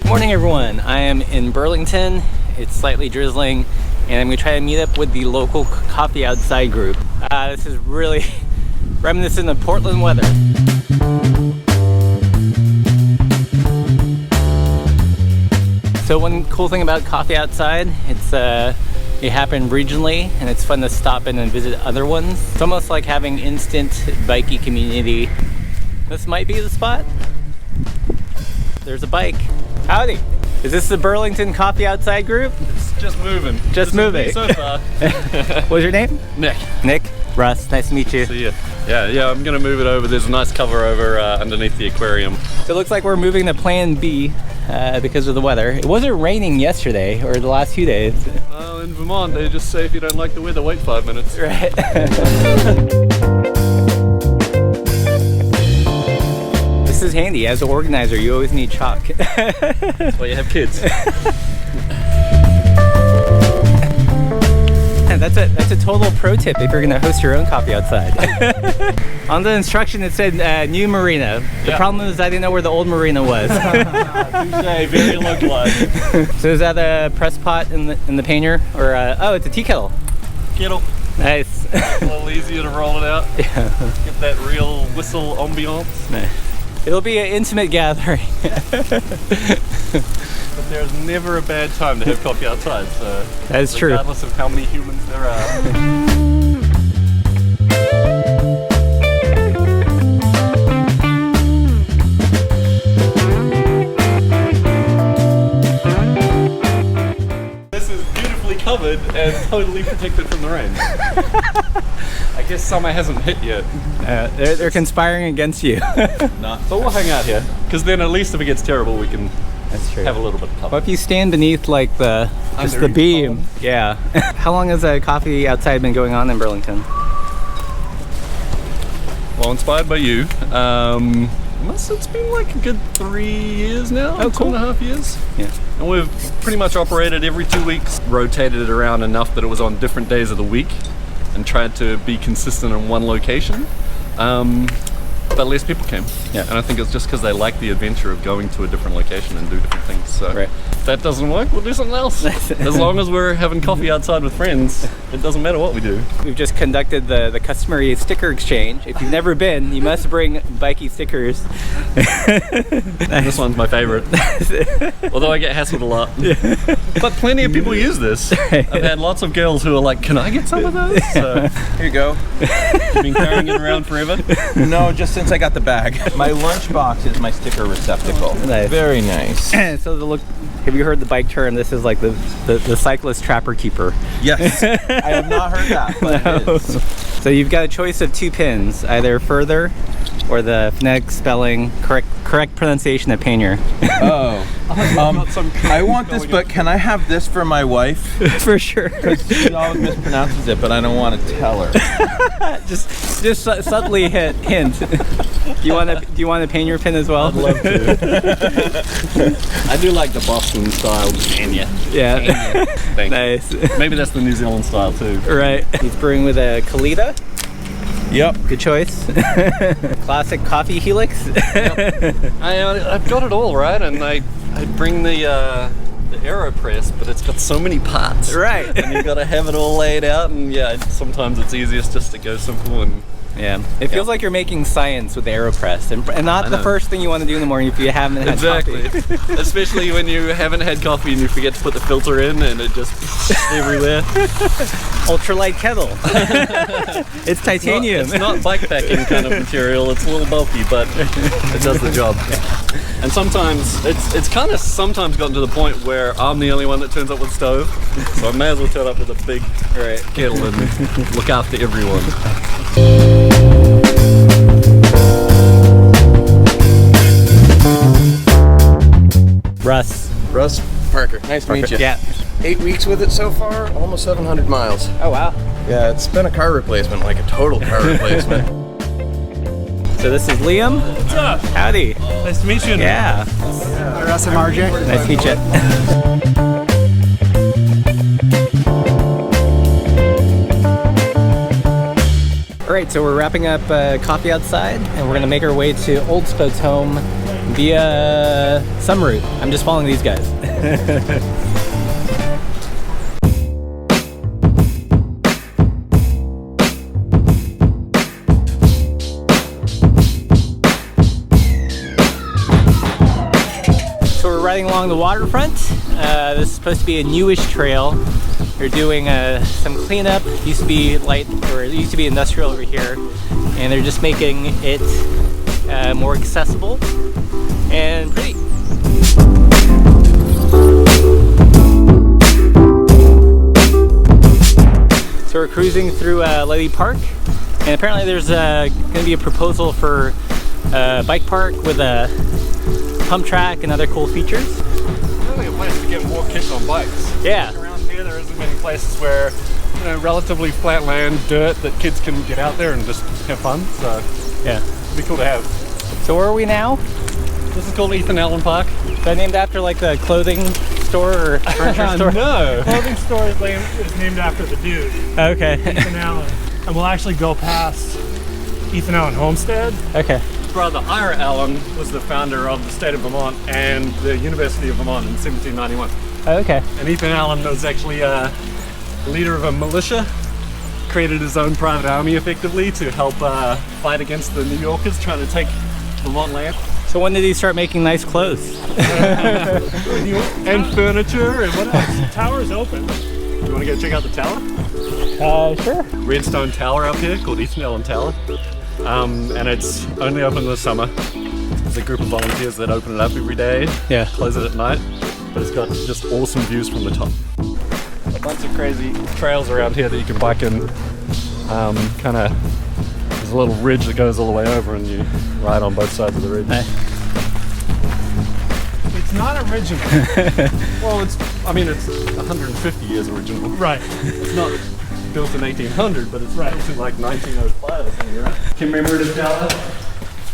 Morning everyone, I am in Burlington. It's slightly drizzling and I'm going to try to meet up with the local Coffee Outside group. This is really reminiscent of Portland weather. So one cool thing about Coffee Outside, it happened regionally and it's fun to stop in and visit other ones. It's almost like having instant bikey community. This might be the spot. There's a bike. Howdy. Is this the Burlington Coffee Outside group? It's just moving. Just moving. So far. What's your name? Nick. Nick. Russ, nice to meet you. See ya. Yeah, I'm gonna move it over. There's a nice cover over underneath the aquarium. So it looks like we're moving to Plan B because of the weather. It wasn't raining yesterday or the last few days. Well, in Vermont, they just say if you don't like the weather, wait 5 minutes. Right. This is handy. As an organizer, you always need chalk. That's why you have kids. That's a total pro tip if you're going to host your own coffee outside. On the instruction it said new marina. The problem is I didn't know where the old marina was. Very localized. So is that a press pot in the painter? Or oh, it's a tea kettle. Kettle. Nice. A little easier to roll it out. Yeah. Get that real whistle ambiance. Nice. It'll be an intimate gathering. But there's never a bad time to have coffee outside, so that is true. Regardless of how many humans there are. This is beautifully covered and totally protected from the rain. I guess summer hasn't hit yet. They're conspiring against you. No, but we'll hang out here, because then at least if it gets terrible, we can have a little bit of cover. Well, if you stand beneath like just the beam, yeah. How long has Coffee Outside been going on in Burlington? Well, inspired by you, it's been like a good 3 years now. Oh, cool. 2.5 years. Yeah. And we've pretty much operated every 2 weeks, rotated it around enough that it was on different days of the week, and tried to be consistent in one location. But less people came. Yeah. And I think it's just because they like the adventure of going to a different location and do different things. So right. If that doesn't work, we'll do something else. As long as we're having coffee outside with friends, it doesn't matter what we do. We've just conducted the customary sticker exchange. If you've never been, you must bring bikey stickers. This one's my favorite. Although I get hassled a lot. Yeah. But plenty of people use this. I've had lots of girls who are like, can I get some of those? So, here you go. You've been carrying it around forever? No, just since I got the bag. My lunchbox is my sticker receptacle. Nice. Very nice. So have you heard the bike term? This is like the cyclist trapper keeper. Yes. I have not heard that, but No. it is. So you've got a choice of 2 pins, either further or the phonetic spelling, correct pronunciation of painter. Oh. I want this, but can I have this for my wife? For sure. Because she always mispronounces it, but I don't want to tell her. just subtly hint. Do you want a painter pin as well? I'd love to. I do like the Boston style Tanya. Yeah. Thank nice. you. Maybe that's the New Zealand style too. Right. He's brewing with a Kalita. Yep. Good choice. Classic coffee helix. Yep. I've got it all right, and I bring the AeroPress, but it's got so many parts. Right. And you've got to have it all laid out, and yeah, sometimes it's easiest just to go simple and. Yeah, it feels like you're making science with AeroPress, and not the first thing you want to do in the morning if you haven't had coffee. Especially when you haven't had coffee and you forget to put the filter in and it just everywhere. Ultralight kettle. It's titanium. It's not bike packing kind of material. It's a little bulky, but it does the job. And sometimes it's kind of sometimes gotten to the point where I'm the only one that turns up with stove, so I may as well turn up with a big kettle and look after everyone. Russ Parker. Nice to meet you. Yeah. 8 weeks with it so far, almost 700 miles. Oh wow. Yeah, it's been a car replacement, like a total car replacement. So this is Liam. What's up? Howdy. Nice to meet you. Yeah. Russ and RJ. Nice to meet you. All right, so we're wrapping up Coffee Outside, and we're gonna make our way to Old Spoke's home via some route. I'm just following these guys. So we're riding along the waterfront. This is supposed to be a newish trail. They're doing some cleanup. It used to be light, or it used to be industrial over here, and they're just making it more accessible and pretty. So we're cruising through Lady Park, and apparently there's going to be a proposal for a bike park with a pump track and other cool features. Really a place to get more kids on bikes. Yeah. Around here there isn't many places where, you know, relatively flat land, dirt, that kids can get out there and just have fun. So Yeah. it'd be cool to have. So where are we now? This is called Ethan Allen Park. Is that named after like the clothing store or furniture store? No. Clothing store is named after the dude, Okay. Ethan Allen. And we'll actually go past Ethan Allen Homestead. Okay. His brother Ira Allen was the founder of the state of Vermont and the University of Vermont in 1791. Okay. And Ethan Allen was actually a leader of a militia, created his own private army effectively to help fight against the New Yorkers trying to take Vermont land. So when did he start making nice clothes? And furniture and what else? The tower's open. You want to go check out the tower? Sure. Redstone Tower up here called Ethan Allen Tower. And it's only open in the summer. There's a group of volunteers that open it up every day, Yeah. close it at night, but it's got just awesome views from the top. A bunch of crazy trails around here that you can bike in. There's a little ridge that goes all the way over and you ride on both sides of the ridge. It's not original. Well, it's 150 years original. Right. It's not built in 1800, but it's Right. built in like 1905 or something, right? Commemorative tower.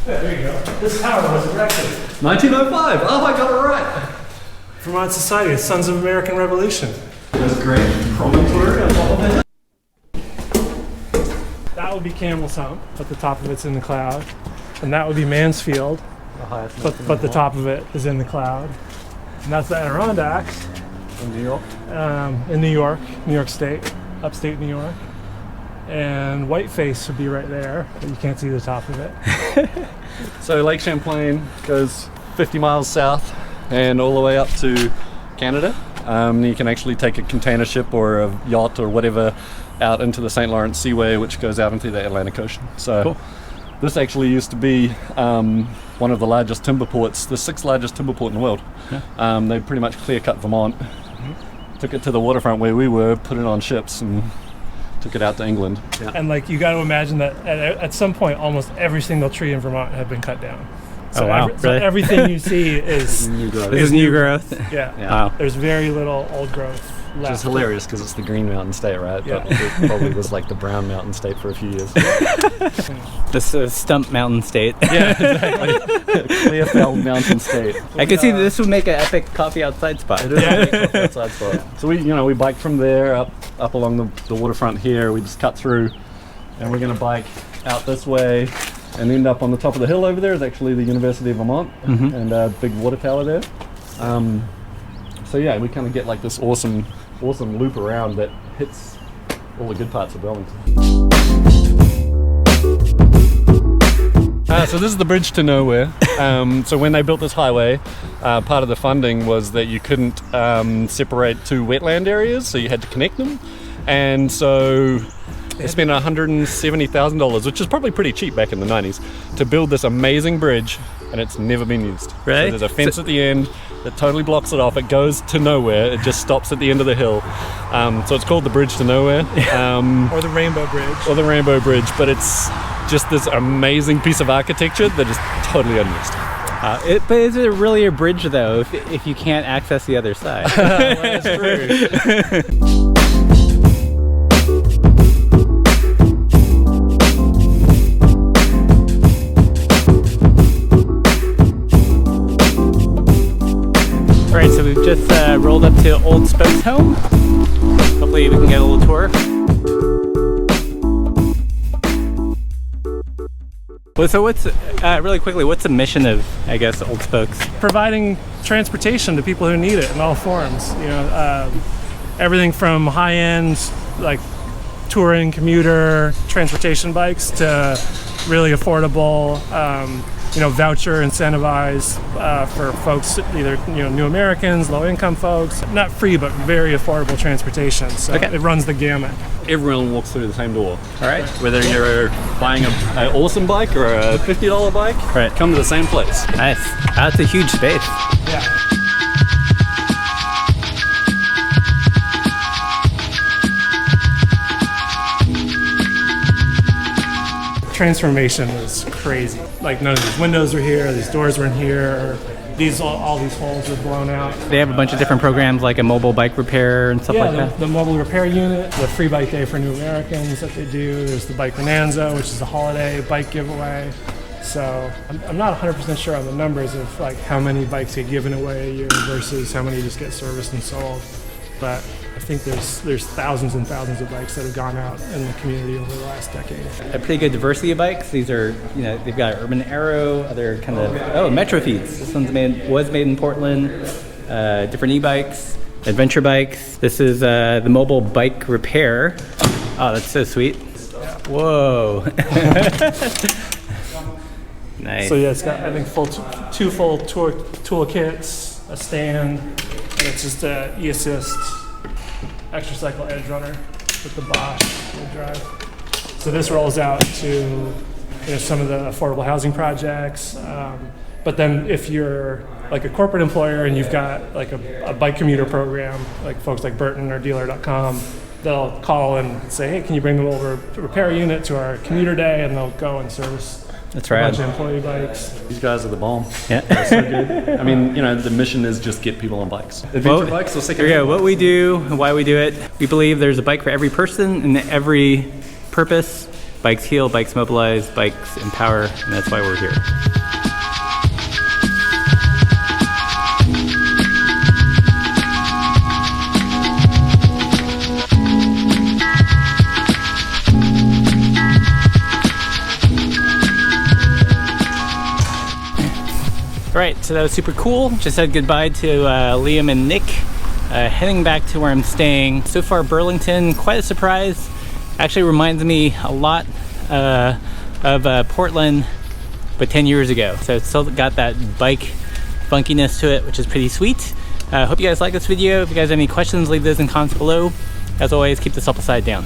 Yeah, there you go. This tower was erected. 1905! Oh, I got it right! Vermont Society, Sons of American Revolution. There's a great promontory on top of it. That would be Camel's Hump, but the top of it's in the cloud. And that would be Mansfield, The highest but the top of it is in the cloud. And that's the Adirondacks in New York. in New York State, upstate New York. And Whiteface would be right there, but you can't see the top of it. So Lake Champlain goes 50 miles south and all the way up to Canada. You can actually take a container ship or a yacht or whatever out into the St. Lawrence Seaway, which goes out into the Atlantic Ocean. So Cool. this actually used to be one of the largest timber ports, the 6th largest timber port in the world. Yeah. They pretty much clear-cut Vermont, took it to the waterfront where we were, put it on ships and took it out to England. Yeah. And like you got to imagine that at some point, almost every single tree in Vermont had been cut down. So, Oh, wow. so Really? everything you see is This is new growth. yeah. Yeah. Wow. There's very little old growth left. Which is hilarious because it's the Green Mountain State, right? Yeah. But it probably was like the Brown Mountain State for a few years. This is Stump Mountain State. Yeah, exactly. Clearfell Mountain State. I can see this would make an epic coffee outside spot. It is a big outside spot. So we biked from there up along the waterfront here. We just cut through, and we're going to bike out this way and end up on the top of the hill over there is actually the University of Vermont and a big water tower there. So yeah, we kind of get like this awesome loop around that hits all the good parts of Burlington. So this is the bridge to nowhere. So when they built this highway, part of the funding was that you couldn't separate two wetland areas, so you had to connect them. And so they spent $170,000, which is probably pretty cheap back in the 90s, to build this amazing bridge, and it's never been used. Really? So there's a fence at the end that totally blocks it off. It goes to nowhere. It just stops at the end of the hill. So it's called the Bridge to Nowhere. Or the Rainbow Bridge. Or the Rainbow Bridge, but it's just this amazing piece of architecture that is totally unused. But is it really a bridge though if you can't access the other side? That's true. Alright, so we've just rolled up to Old Spoke's home. Hopefully we can get a little tour. Well, so what's really quickly? What's the mission of, I guess, Old Spokes? Providing transportation to people who need it in all forms. You know, everything from high-end, like touring, commuter, transportation bikes to really affordable, voucher incentivized for folks, either new Americans, low-income folks. Not free, but very affordable transportation. So Okay. it runs the gamut. Everyone walks through the same door. All right. Whether you're buying an awesome bike or a $50 bike, Right. come to the same place. Nice. That's a huge space. Yeah. Transformation is crazy. Like none of these windows are here, these doors were in here, all these holes are blown out. They have a bunch of different programs like a mobile bike repair and stuff like that. The mobile repair unit, the free bike day for new Americans that they do. There's the Bike Bonanza, which is a holiday bike giveaway. So I'm not 100% sure on the numbers of like how many bikes get given away a year versus how many just get serviced and sold. But I think there's thousands and thousands of bikes that have gone out in the community over the last decade. A pretty good diversity of bikes. These are, they've got Urban Arrow, other kind of, Metro Feeds. This was made in Portland. Different e-bikes, adventure bikes. This is the mobile bike repair. Oh, that's so sweet. Whoa. Nice. So yeah, it's got I think two full tool kits, a stand, and it's just a e-assist extra cycle edge runner with the Bosch wheel drive. So this rolls out to some of the affordable housing projects. But then if you're like a corporate employer and you've got like a bike commuter program, like folks like Burton or Dealer.com, they'll call and say, hey, can you bring the mobile repair unit to our commuter day? And they'll go and service That's a right. bunch of employee bikes. These guys are the bomb. Yeah. They're so good. I mean, the mission is just get people on bikes. Adventure bikes or second. Here we go. What we do and why we do it. We believe there's a bike for every person and every purpose. Bikes heal, bikes mobilize, bikes empower, and that's why we're here. All right, so that was super cool. Just said goodbye to Liam and Nick. Heading back to where I'm staying. So far, Burlington, quite a surprise. Actually reminds me a lot of Portland, but 10 years ago. So it's still got that bike funkiness to it, which is pretty sweet. Hope you guys like this video. If you guys have any questions, leave those in comments below. As always, keep the self-side down.